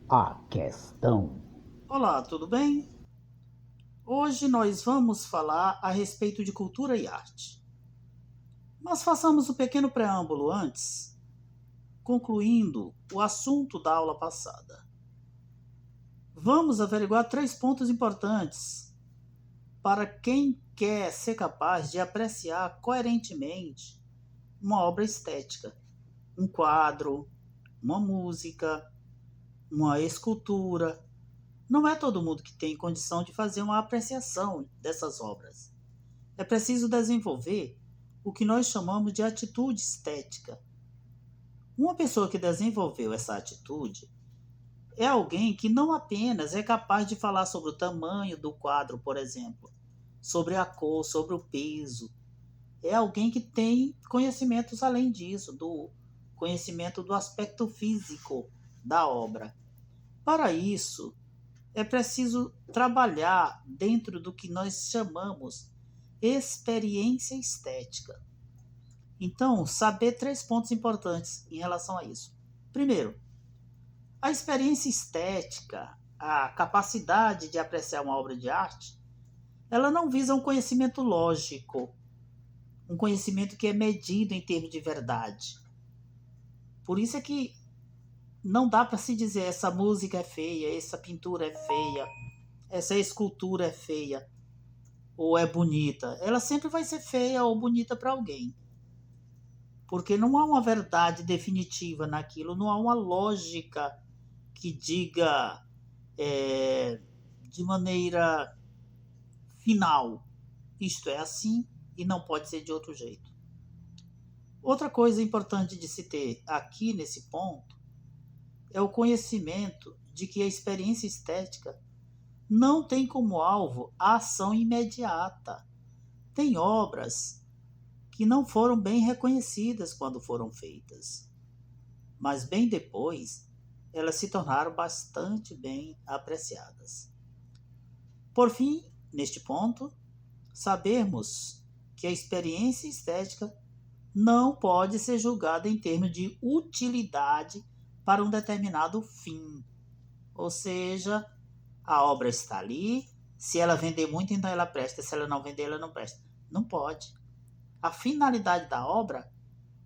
A questão. Olá, tudo bem? Hoje nós vamos falar a respeito de cultura e arte. Mas façamos um pequeno preâmbulo antes, concluindo o assunto da aula passada. Vamos averiguar 3 pontos importantes para quem quer ser capaz de apreciar coerentemente uma obra estética, um quadro, uma música, uma escultura. Não é todo mundo que tem condição de fazer uma apreciação dessas obras. É preciso desenvolver o que nós chamamos de atitude estética. Uma pessoa que desenvolveu essa atitude é alguém que não apenas é capaz de falar sobre o tamanho do quadro, por exemplo, sobre a cor, sobre o peso. É alguém que tem conhecimentos além disso, do conhecimento do aspecto físico da obra. Para isso, é preciso trabalhar dentro do que nós chamamos experiência estética. Então, saber 3 pontos importantes em relação a isso. Primeiro, a experiência estética, a capacidade de apreciar uma obra de arte, ela não visa um conhecimento lógico, um conhecimento que é medido em termos de verdade. Por isso é que não dá para se dizer essa música é feia, essa pintura é feia, essa escultura é feia ou é bonita. Ela sempre vai ser feia ou bonita para alguém. Porque não há uma verdade definitiva naquilo, não há uma lógica que diga de maneira final, isto é assim e não pode ser de outro jeito. Outra coisa importante de se ter aqui nesse ponto é o conhecimento de que a experiência estética não tem como alvo a ação imediata. Tem obras que não foram bem reconhecidas quando foram feitas, mas bem depois elas se tornaram bastante bem apreciadas. Por fim, neste ponto, sabermos que a experiência estética não pode ser julgada em termos de utilidade para um determinado fim. Ou seja, a obra está ali, se ela vender muito, então ela presta, se ela não vender, ela não presta. Não pode. A finalidade da obra,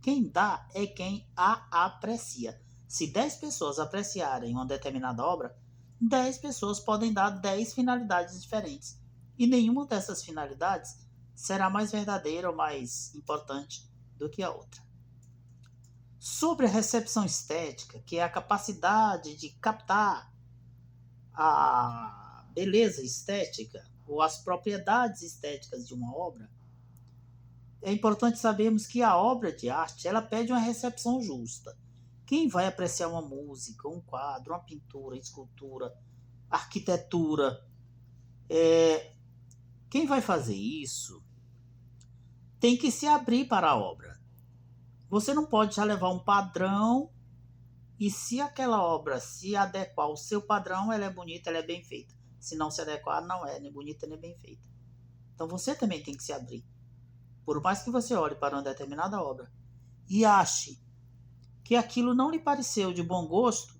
quem dá é quem a aprecia. Se 10 pessoas apreciarem uma determinada obra, 10 pessoas podem dar 10 finalidades diferentes. E nenhuma dessas finalidades será mais verdadeira ou mais importante do que a outra. Sobre a recepção estética, que é a capacidade de captar a beleza estética ou as propriedades estéticas de uma obra, é importante sabermos que a obra de arte ela pede uma recepção justa. Quem vai apreciar uma música, um quadro, uma pintura, escultura, arquitetura, quem vai fazer isso tem que se abrir para a obra. Você não pode já levar um padrão e se aquela obra se adequar ao seu padrão, ela é bonita, ela é bem feita. Se não se adequar, não é nem bonita nem bem feita. Então você também tem que se abrir. Por mais que você olhe para uma determinada obra e ache que aquilo não lhe pareceu de bom gosto,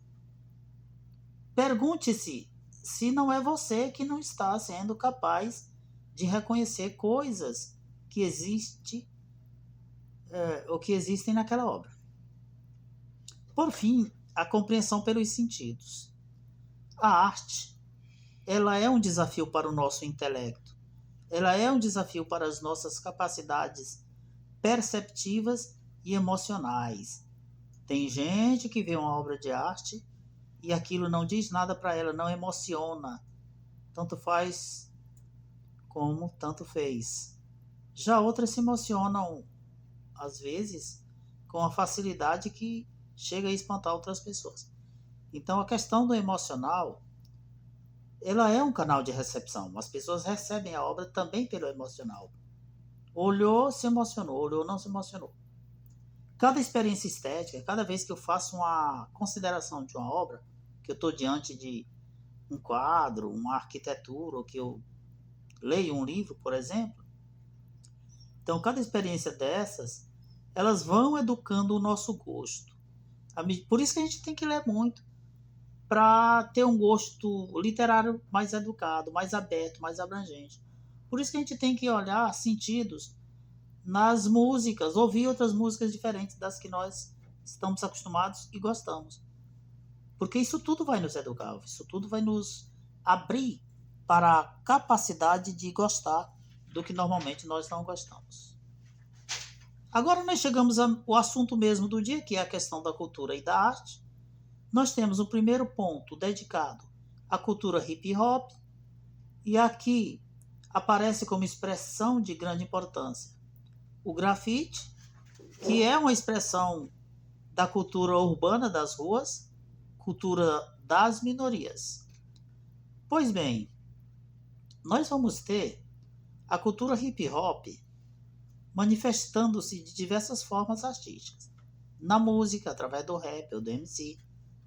pergunte-se se não é você que não está sendo capaz de reconhecer coisas que ou que existem naquela obra. Por fim, a compreensão pelos sentidos. A arte, ela é um desafio para o nosso intelecto. Ela é um desafio para as nossas capacidades perceptivas e emocionais. Tem gente que vê uma obra de arte e aquilo não diz nada para ela, não emociona. Tanto faz como tanto fez. Já outras se emocionam, às vezes, com a facilidade que chega a espantar outras pessoas. Então a questão do emocional, ela é um canal de recepção. As pessoas recebem a obra também pelo emocional. Olhou, se emocionou, olhou, não se emocionou. Cada experiência estética, cada vez que eu faço uma consideração de uma obra, que eu estou diante de um quadro, uma arquitetura, ou que eu leio um livro, por exemplo, então cada experiência dessas, elas vão educando o nosso gosto. Por isso que a gente tem que ler muito, para ter um gosto literário mais educado, mais aberto, mais abrangente. Por isso que a gente tem que olhar sentidos nas músicas, ouvir outras músicas diferentes das que nós estamos acostumados e gostamos. Porque isso tudo vai nos educar, isso tudo vai nos abrir para a capacidade de gostar do que normalmente nós não gostamos. Agora nós chegamos ao assunto mesmo do dia, que é a questão da cultura e da arte. Nós temos o primeiro ponto dedicado à cultura hip hop, e aqui aparece como expressão de grande importância o grafite, que é uma expressão da cultura urbana das ruas, cultura das minorias. Pois bem, nós vamos ter a cultura hip hop manifestando-se de diversas formas artísticas. Na música, através do rap ou do MC,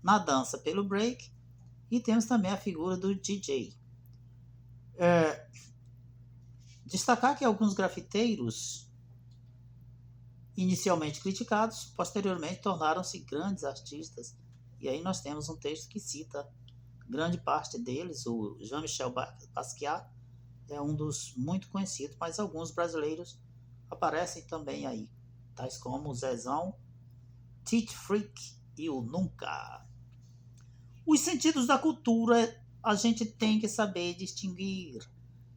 na dança pelo break, e temos também a figura do DJ. Destacar que alguns grafiteiros, inicialmente criticados, posteriormente tornaram-se grandes artistas, e aí nós temos um texto que cita grande parte deles. O Jean-Michel Basquiat é um dos muito conhecidos, mas alguns brasileiros aparecem também aí, tais como o Zezão, Tite Freak e o Nunca. Os sentidos da cultura a gente tem que saber distinguir.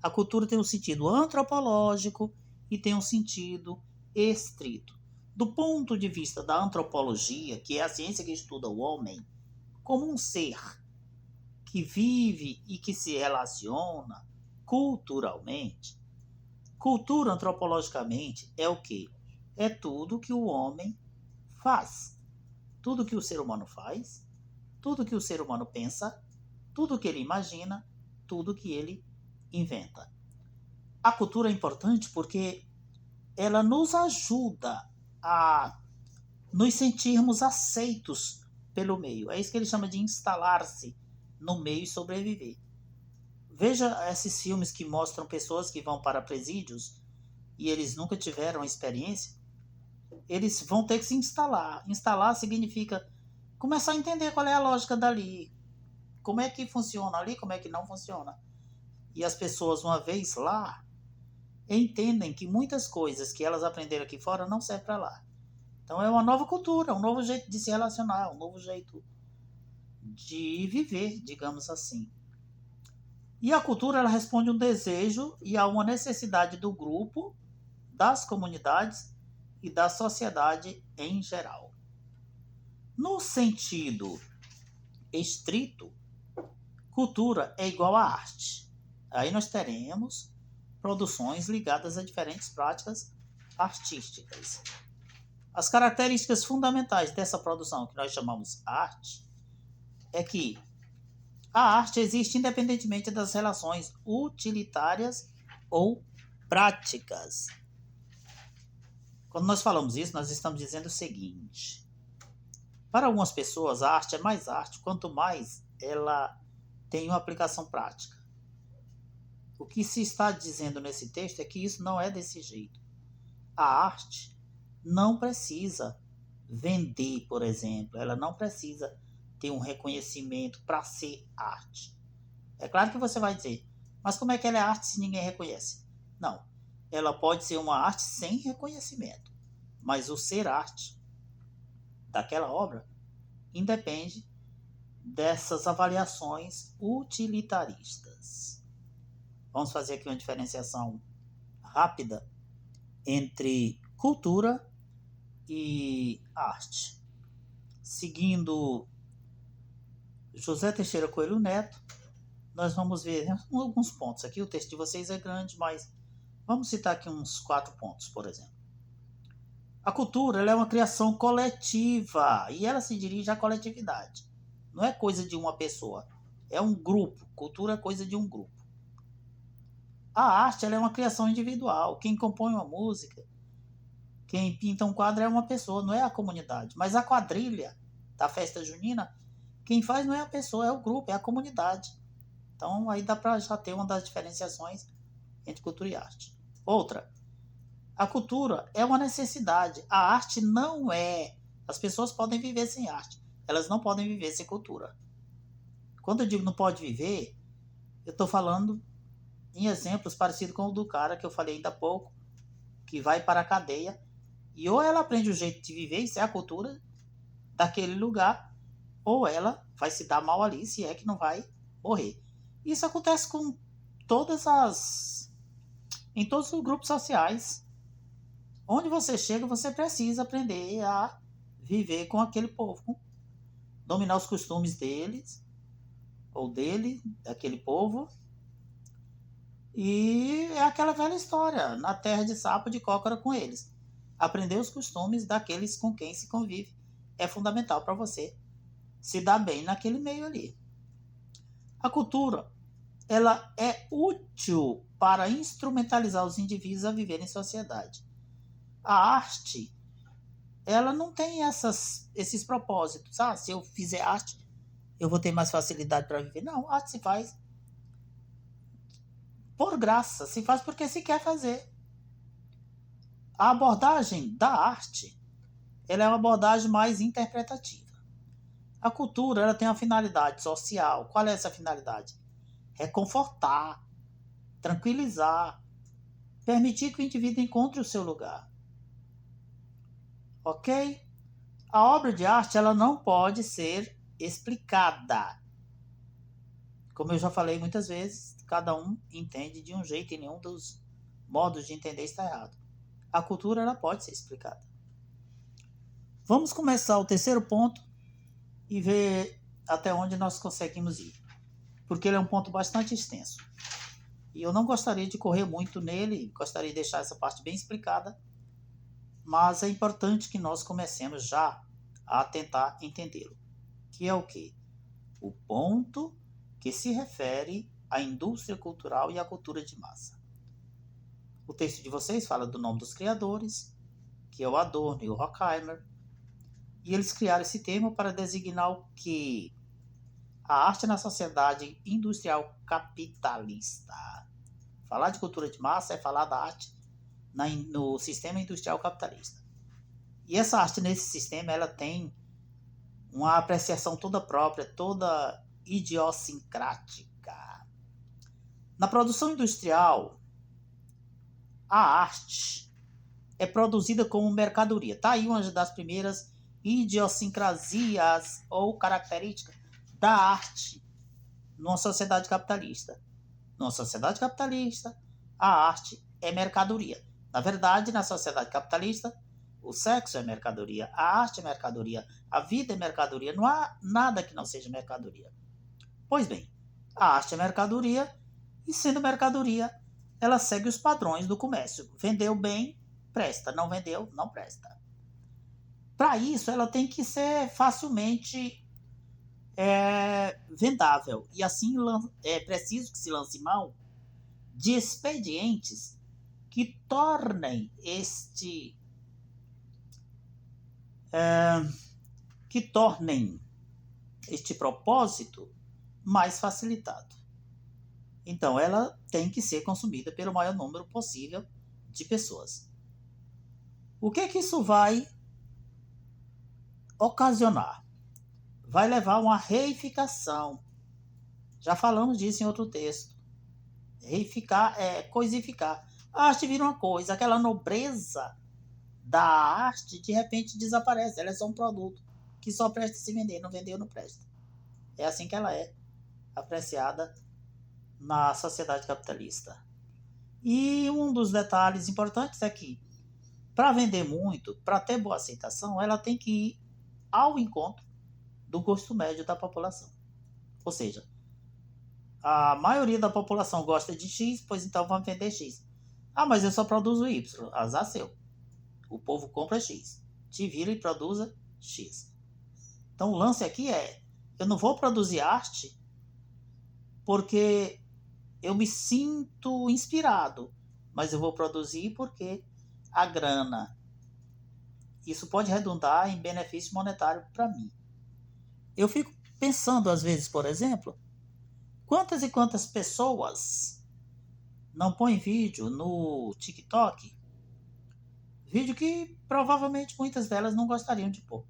A cultura tem um sentido antropológico e tem um sentido estrito. Do ponto de vista da antropologia, que é a ciência que estuda o homem como um ser que vive e que se relaciona culturalmente, cultura antropologicamente é o quê? É tudo que o homem faz. Tudo que o ser humano faz, tudo que o ser humano pensa, tudo que ele imagina, tudo que ele inventa. A cultura é importante porque ela nos ajuda a nos sentirmos aceitos pelo meio. É isso que ele chama de instalar-se no meio e sobreviver. Veja esses filmes que mostram pessoas que vão para presídios e eles nunca tiveram experiência. Eles vão ter que se instalar. Instalar significa começar a entender qual é a lógica dali, como é que funciona ali, como é que não funciona. E as pessoas, uma vez lá, entendem que muitas coisas que elas aprenderam aqui fora não servem para lá. Então é uma nova cultura, um novo jeito de se relacionar, um novo jeito de viver, digamos assim. E a cultura, ela responde a um desejo e a uma necessidade do grupo, das comunidades e da sociedade em geral. No sentido estrito, cultura é igual a arte. Aí nós teremos produções ligadas a diferentes práticas artísticas. As características fundamentais dessa produção, que nós chamamos arte, é que a arte existe independentemente das relações utilitárias ou práticas. Quando nós falamos isso, nós estamos dizendo o seguinte: para algumas pessoas, a arte é mais arte quanto mais ela tem uma aplicação prática. O que se está dizendo nesse texto é que isso não é desse jeito. A arte não precisa vender, por exemplo, ela não precisa ter um reconhecimento para ser arte. É claro que você vai dizer, mas como é que ela é arte se ninguém reconhece? Não, ela pode ser uma arte sem reconhecimento, mas o ser arte daquela obra independe dessas avaliações utilitaristas. Vamos fazer aqui uma diferenciação rápida entre cultura e arte. Seguindo José Teixeira Coelho Neto, nós vamos ver alguns pontos aqui. O texto de vocês é grande, mas vamos citar aqui uns 4 pontos, por exemplo. A cultura, ela é uma criação coletiva e ela se dirige à coletividade. Não é coisa de uma pessoa, é um grupo. Cultura é coisa de um grupo. A arte, ela é uma criação individual. Quem compõe uma música, quem pinta um quadro é uma pessoa, não é a comunidade. Mas a quadrilha da festa junina, quem faz não é a pessoa, é o grupo, é a comunidade. Então aí dá para já ter uma das diferenciações entre cultura e arte. Outra, a cultura é uma necessidade. A arte não é. As pessoas podem viver sem arte. Elas não podem viver sem cultura. Quando eu digo não pode viver, eu estou falando em exemplos parecidos com o do cara que eu falei ainda há pouco, que vai para a cadeia, e ou ela aprende o jeito de viver, isso é a cultura daquele lugar, ou ela vai se dar mal ali, se é que não vai morrer. Isso acontece com em todos os grupos sociais. Onde você chega, você precisa aprender a viver com aquele povo, dominar os costumes deles, ou daquele povo. E é aquela velha história, na terra de sapo, de cócora com eles. Aprender os costumes daqueles com quem se convive é fundamental para você se dar bem naquele meio ali. A cultura, ela é útil para instrumentalizar os indivíduos a viver em sociedade. A arte, ela não tem esses propósitos. Ah, se eu fizer arte, eu vou ter mais facilidade para viver. Não, a arte se faz por graça, se faz porque se quer fazer. A abordagem da arte, ela é uma abordagem mais interpretativa. A cultura, ela tem uma finalidade social. Qual é essa finalidade? Reconfortar, tranquilizar, permitir que o indivíduo encontre o seu lugar. Ok? A obra de arte, ela não pode ser explicada. Como eu já falei muitas vezes, cada um entende de um jeito e nenhum dos modos de entender está errado. A cultura, ela pode ser explicada. Vamos começar o terceiro ponto e ver até onde nós conseguimos ir, porque ele é um ponto bastante extenso. E eu não gostaria de correr muito nele, gostaria de deixar essa parte bem explicada, mas é importante que nós comecemos já a tentar entendê-lo. Que é o quê? O ponto que se refere à indústria cultural e à cultura de massa. O texto de vocês fala do nome dos criadores, que é o Adorno e o Horkheimer, e eles criaram esse termo para designar o que? A arte na sociedade industrial capitalista. Falar de cultura de massa é falar da arte no sistema industrial capitalista. E essa arte nesse sistema, ela tem uma apreciação toda própria, toda idiosincrática. Na produção industrial, a arte é produzida como mercadoria. Está aí uma das primeiras idiosincrasias ou características da arte numa sociedade capitalista. Numa sociedade capitalista, a arte é mercadoria. Na verdade, na sociedade capitalista, o sexo é mercadoria, a arte é mercadoria, a vida é mercadoria, não há nada que não seja mercadoria. Pois bem, a arte é mercadoria e, sendo mercadoria, ela segue os padrões do comércio. Vendeu bem, presta. Não vendeu, não presta. Para isso, ela tem que ser facilmente vendável. E assim é preciso que se lance mão de expedientes que tornem este propósito mais facilitado. Então, ela tem que ser consumida pelo maior número possível de pessoas. O que isso vai ocasionar? Vai levar a uma reificação. Já falamos disso em outro texto. Reificar é coisificar. A arte vira uma coisa, aquela nobreza da arte de repente desaparece. Ela é só um produto que só presta se vender, não vendeu, não presta. É assim que ela é apreciada na sociedade capitalista. E um dos detalhes importantes é que, para vender muito, para ter boa aceitação, ela tem que ir ao encontro do gosto médio da população. Ou seja, a maioria da população gosta de X, pois então vamos vender X. Ah, mas eu só produzo Y. Azar seu. O povo compra X. Te vira e produza X. Então o lance aqui é, eu não vou produzir arte porque eu me sinto inspirado, mas eu vou produzir porque a grana. Isso pode redundar em benefício monetário para mim. Eu fico pensando às vezes, por exemplo, quantas e quantas pessoas não põem vídeo no TikTok, vídeo que provavelmente muitas delas não gostariam de pôr.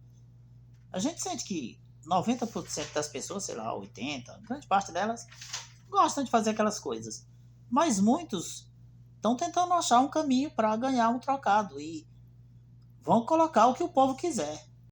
A gente sente que 90% das pessoas, sei lá, 80%, grande parte delas, gostam de fazer aquelas coisas. Mas muitos estão tentando achar um caminho para ganhar um trocado e vão colocar o que o povo quiser.